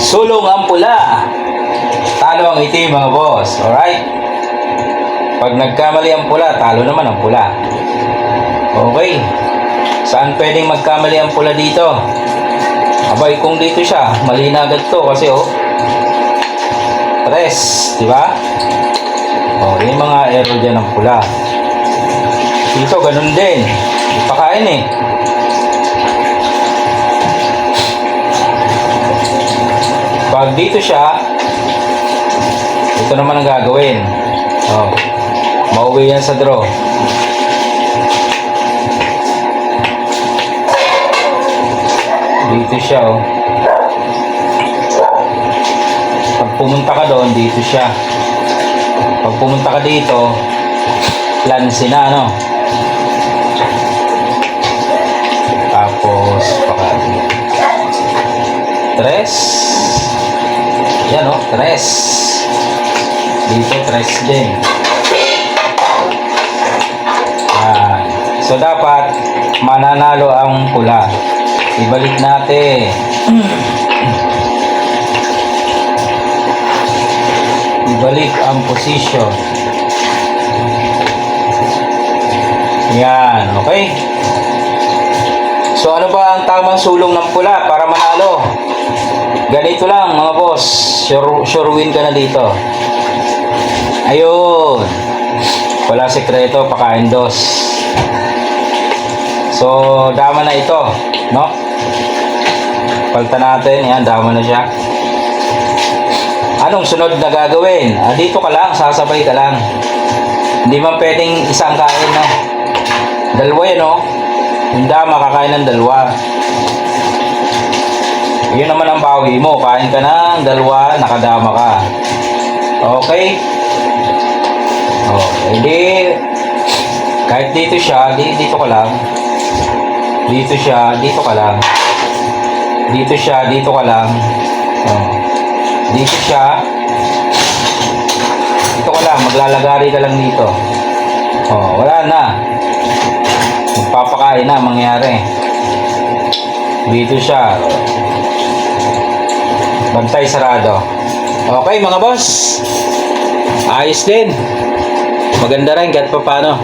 Sulong ang pula, talo ang itim mga boss. Alright? Pag nagkamali ang pula, talo naman ang pula. Okay. Saan pwedeng magkamali ang pula dito? Abay, kung dito siya, mali na agad to kasi oh. Tres, di ba? Oh, yung mga error dyan ng pula. Dito, ganun din. Ipakain eh. Pag dito siya, ito naman ang gagawin. Oh, mauwi yan sa draw. Dito siya oh. Pag pumunta ka doon, dito siya. Pag pumunta ka dito, lansi na ano. Tapos pakali. Tres. Yan o, tres. Dito, tres din. Yan. So, dapat mananalo ang pula. Ibalik natin. Ibalik ang position. Yan, okay? So, ano ba ang tamang sulong ng pula para manalo? Ganito lang mga boss, sure win ka na dito. Ayun. Wala sekreto, pakain dos. So, dama na ito, no? Palta natin, yan, dama na siya. Anong sunod na gagawin? Dito ka lang, sasabay ka lang. Hindi man pwedeng isang kain, no? Dalawa yan, no? Yung dama, kakain ng dalawa. Yun naman ang bawi mo. Kain ka ng dalawa, nakadama ka. Okay? Oh, hindi. Kahit dito siya, dito ka lang. Dito siya, dito ka lang. Dito siya, dito ka lang. Oh. Dito siya. Dito ka lang, maglalagari ka lang dito. Oh, wala na. Magpapakain na mangyari. Dito siya. Bantay sarado. Okay mga boss. Ayos din. Maganda rin kahit pa paano.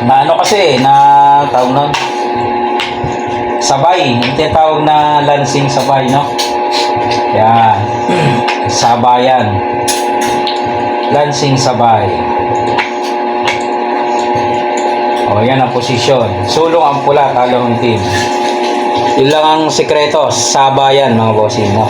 Na ano kasi, na tawag na sabay. Yung tinatawag na lansing sabay, no? Yan. Sabayan. Lansing sabay. O, yan ang posisyon. Sulong ang pula, talo ang itim. Yun lang ang sekreto. Sabayan, mga bossing, no?